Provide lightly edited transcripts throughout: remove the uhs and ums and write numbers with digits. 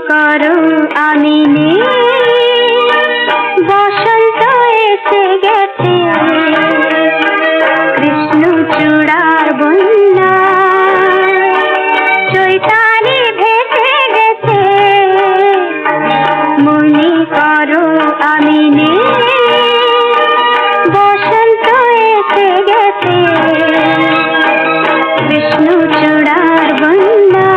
করো আমি নেই, বসন্ত এসে গেছে, কৃষ্ণচূড়ার বন্যা চৈতালি ভেসে গেছে, মনে করো আমি নেই, বসন্ত এসে গেছে, কৃষ্ণচূড়ার বন্যা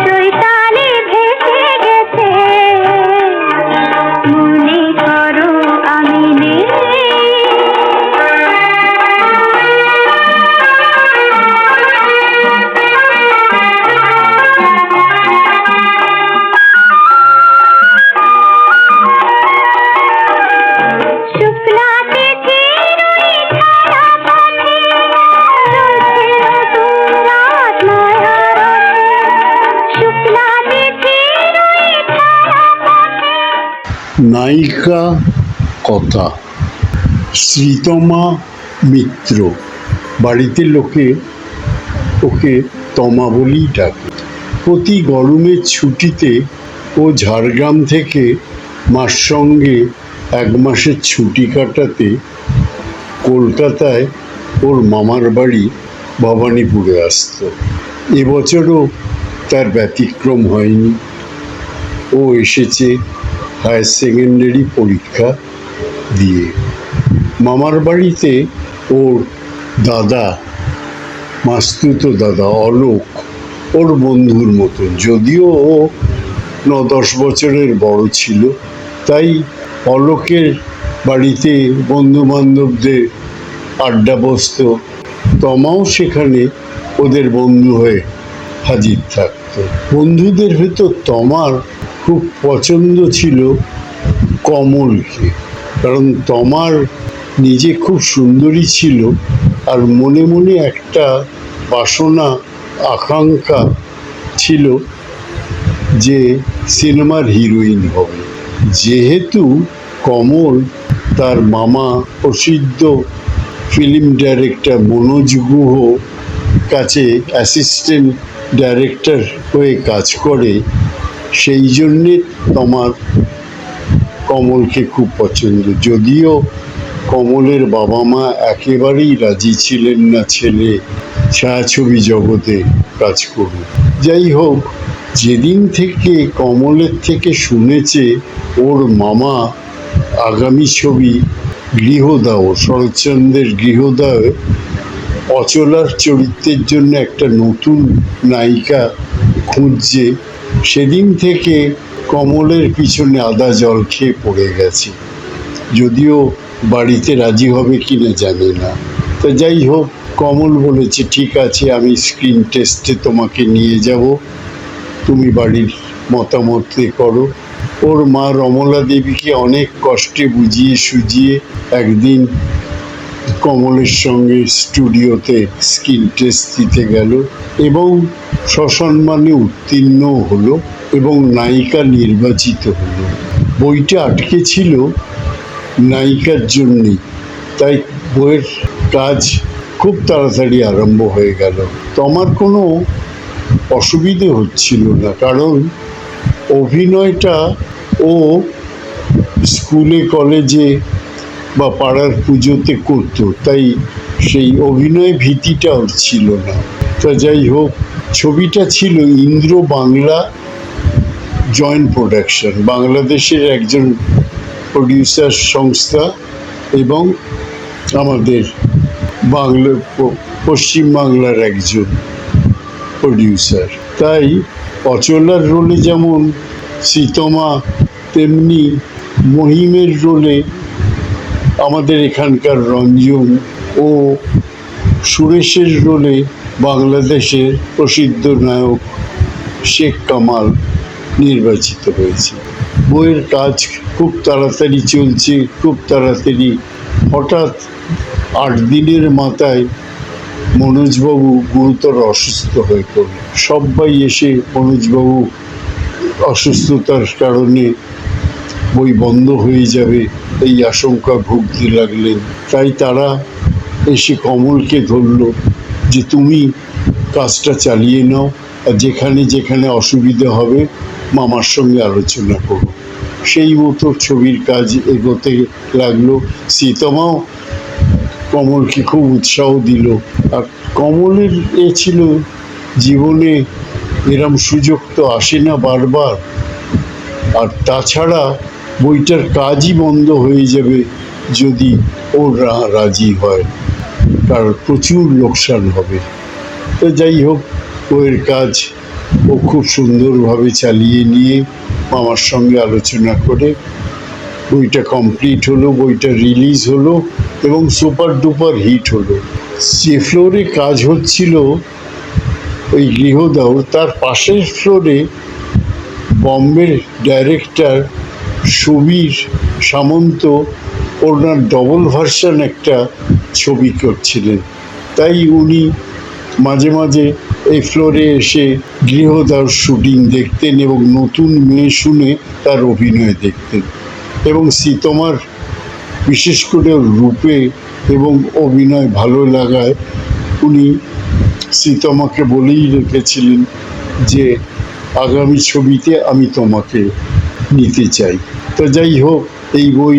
চৈতালি ভেসে গেছে, মনে করো আমি নেই। নায়িকা কথা। শ্রীতমা মিত্র। বাড়িতে লোকে ওকে তমা বলেই ডাকে। প্রতি গরমের ছুটিতে ও ঝাড়গ্রাম থেকে মার সঙ্গে 1 মাসের ছুটি কাটাতে কলকাতায় ওর মামার বাড়ি ভবানীপুরে আসত। এবছরও তার ব্যতিক্রম হয়নি। ও এসেছে হায়ার সেকেন্ডারি পরীক্ষা দিয়ে। মামার বাড়িতে ওর দাদা, মাস্তুতো দাদা অলোক ওর বন্ধুর মতন, যদিও ও 9-10 বছরের বড় ছিল। তাই অলোকের বাড়িতে বন্ধু বান্ধবদের আড্ডা বসত, তমাও সেখানে ওদের বন্ধু হয়ে হাজির থাকত। বন্ধুদের ভেতর তমার খুব পছন্দ ছিল কমলকে, কারণ তমার নিজে খুব সুন্দরী ছিল, আর মনে মনে একটা বাসনা আকাঙ্ক্ষা ছিল যে সিনেমার হিরোইন হবে। যেহেতু কমল তার মামা প্রসিদ্ধ ফিল্ম ডাইরেক্টর মনোজ গুহ কাছে অ্যাসিস্ট্যান্ট ডাইরেক্টর হয়ে কাজ করে, সেই জন্যে তোমার কমলকে খুব পছন্দ। যদিও কমলের বাবা মা একেবারেই রাজি ছিলেন না ছেলে ছায়াছবি জগতে কাজ করুক। যাই হোক, যেদিন থেকে কমলের থেকে শুনেছে ওর মামা আগামী ছবি গৃহদাহ, শরৎচন্দ্রের গৃহদাহ অচলার চরিত্রের জন্য একটা নতুন নায়িকা খুঁজছে, সেদিন থেকে কমলের পিছনে আদা জল খেয়ে পড়ে গেছে। যদিও বাড়িতে রাজি হবে কিনা জানে না। তা যাই হোক, কমল বলেছে ঠিক আছে, আমি স্ক্রিন টেস্টে তোমাকে নিয়ে যাব, তুমি বাড়ির মতামত করো। ওর মা রমলা দেবীকে অনেক কষ্টে বুঝিয়ে সুঝিয়ে একদিন কমলের সঙ্গে স্টুডিওতে স্ক্রিন টেস্ট দিতে গেল এবং সসম্মানে উত্তীর্ণ হলো এবং নায়িকা নির্বাচিত হলো। বইটা আটকে ছিল নায়িকার জন্যই, তাই বইয়ের কাজ খুব তাড়াতাড়ি আরম্ভ হয়ে গেল। তোমার কোনো অসুবিধে হচ্ছিল না, কারণ অভিনয়টা ও স্কুলে কলেজে বা পাড়ার পুজোতে করতো, তাই সেই অভিনয় ভীতিটা ওর ছিল না। তা যাই হোক, ছবিটা ছিল ইন্দ্র বাংলা জয়েন্ট প্রোডাকশন, বাংলাদেশের একজন প্রডিউসার সংস্থা এবং আমাদের পশ্চিমবাংলার একজন প্রডিউসার। তাই অচলার রোলে যেমন শ্রীতমা, তেমনি মহিমের রোলে আমাদের এখানকার রঞ্জন ও সুরেশের রোলে বাংলাদেশের প্রসিদ্ধ নায়ক শেখ কামাল নির্বাচিত হয়েছে। বইয়ের কাজ খুব তাড়াতাড়ি চলছে, খুব তাড়াতাড়ি। হঠাৎ 8 দিনের মাথায় মনোজবাবু গুরুতর অসুস্থ হয়ে পড়লেন। সবাই এসে মনোজবাবু অসুস্থতার কারণে বই বন্ধ হয়ে যাবে এই আশঙ্কা ভুগতে লাগলেন। তাই তারা এসে কমলকে ধরল যে তুমি কাজটা চালিয়ে নাও, আর যেখানে যেখানে অসুবিধা হবে মামার সঙ্গে আলোচনা করো। সেই মতো ছবির কাজ এগোতে লাগলো। সীতমাও কমলকে খুব উৎসাহ দিল। আর কমলের ছিল জীবনে এরম সুযোগ তো আসে না বারবার। আর তাছাড়া বইটার কাজই বন্ধ হয়ে যাবে যদি ও রাজি হয়, কারণ প্রচুর লোকসান হবে। তো যাই হোক, বইয়ের কাজ ও খুব সুন্দরভাবে চালিয়ে নিয়ে মামার সঙ্গে আলোচনা করে বইটা কমপ্লিট হলো, বইটা রিলিজ হলো এবং সুপার ডুপার হিট হলো। যে ফ্লোরে কাজ হচ্ছিল ওই গৃহদাও, তার পাশের ফ্লোরে বম্বের ডাইরেক্টর সুবীর সামন্ত ওনার ডবল ভার্সন একটা ছবি করছিলেন। তাই উনি মাঝে মাঝে এই ফ্লোরে এসে গৃহদার শুটিং দেখতেন এবং নতুন মেয়ে শুনে তার অভিনয় দেখতেন। এবং সীতমার বিশেষ করে রূপে এবং অভিনয় ভালো লাগায় উনি সীতমাকে বলেই রেখেছিলেন যে আগামী ছবিতে আমি তোমাকে নিতে চাই। তো যাই হোক, এই বই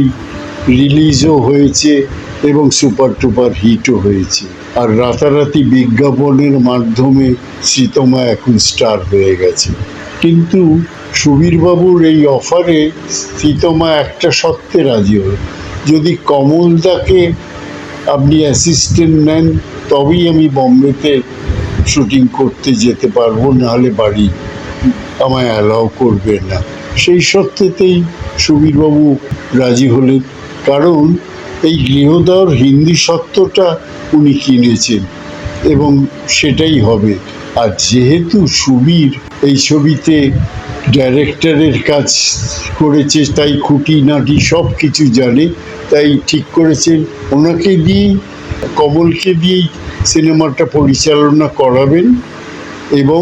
রিলিজও হয়েছে এবং সুপার টুপার হিটও হয়েছে। আর রাতারাতি বিজ্ঞাপনের মাধ্যমে সীতমা এখন স্টার হয়ে গেছে। কিন্তু সুবীরবাবুর এই অফারে সীতমা একটা শর্তে রাজি হল, যদি কমলদাকে আপনি অ্যাসিস্ট্যান্ট নেন তবেই আমি বম্বেতে শুটিং করতে যেতে পারবো, নাহলে বাড়ি আমায় অ্যালাউ করবে না। সেই সত্ত্বেতেই সুবীরবাবু রাজি হলেন, কারণ এই গৃহদার হিন্দি সত্ত্বটা উনি কিনেছেন এবং সেটাই হবে। আর যেহেতু সুবীর এই ছবিতে ডাইরেক্টরের কাজ করেছে, তাই খুঁটিনাটি সব কিছু জানে, তাই ঠিক করেছেন ওনাকে দিয়েই, কমলকে দিয়েই সিনেমাটা পরিচালনা করাবেন। এবং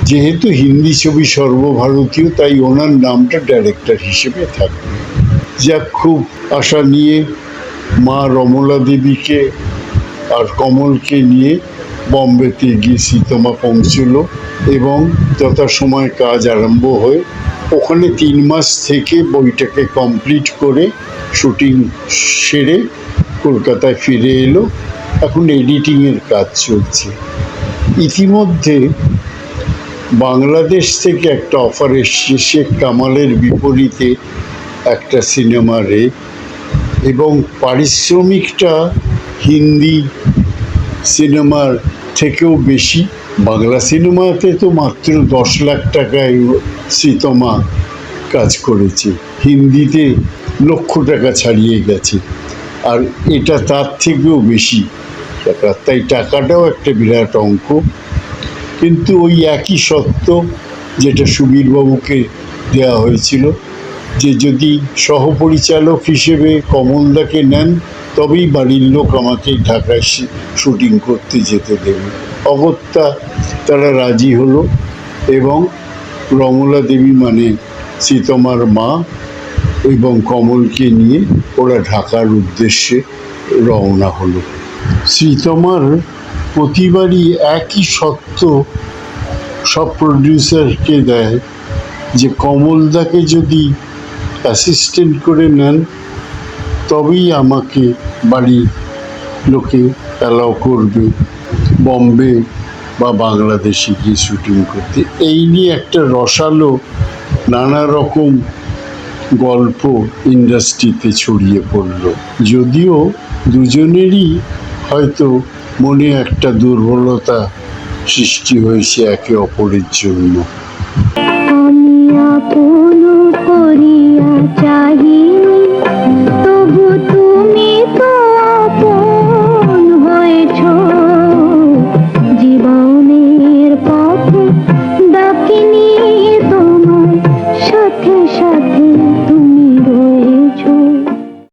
যেহেতু হিন্দি ছবি সর্বভারতীয়, তাই ওনার নামটা ডাইরেক্টর হিসেবে থাকবে। যাক, খুব আশা নিয়ে মা রমলা দেবীকে আর কমলকে নিয়ে বম্বেতে গিয়ে সীতমা পৌঁছল এবং যথাসময় কাজ আরম্ভ হয়ে ওখানে 3 মাস থেকে বইটাকে কমপ্লিট করে শুটিং সেরে কলকাতায় ফিরে এলো। এখন এডিটিংয়ের কাজ চলছে। ইতিমধ্যে বাংলাদেশ থেকে একটা অফার এসছে শেখ কামালের বিপরীতে একটা সিনেমারে, এবং পারিশ্রমিকটা হিন্দি সিনেমার থেকেও বেশি। বাংলা সিনেমাতে তো মাত্র 10 লাখ টাকায় সীতমা কাজ করেছে, হিন্দিতে লক্ষ টাকা ছাড়িয়ে গেছে, আর এটা তার থেকেও বেশি টাকা। তাই টাকাটাও একটা বিরাট অঙ্ক। কিন্তু ওই একই সত্য যেটা সুবীরবাবুকে দেওয়া হয়েছিল, যে যদি সহপরিচালক হিসেবে কমলদাকে নেন তবেই বাড়ির লোক আমাকে ঢাকায় শুটিং করতে যেতে দেবে। অগত্যা তারা রাজি হলো এবং রমলা দেবী মানে সীতমার মা এবং কমলকে নিয়ে ওরা ঢাকার উদ্দেশ্যে রওনা হলো। সীতমার প্রতিবারই একই সত্য সব প্রডিউসারকে দেয়, যে কমলদাকে যদি অ্যাসিস্ট্যান্ট করে নেন তবেই আমাকে বাড়ি লোকে অ্যালাউ করবে বম্বে বা বাংলাদেশে গিয়ে শুটিং করতে। এই নিয়ে একটা রসালো নানা রকম গল্প ইন্ডাস্ট্রিতে ছড়িয়ে পড়ল। যদিও দুজনেরই হয়তো মনে একটা দুর্বলতা সৃষ্টি হয়েছে একে অপরের জন্য। আমি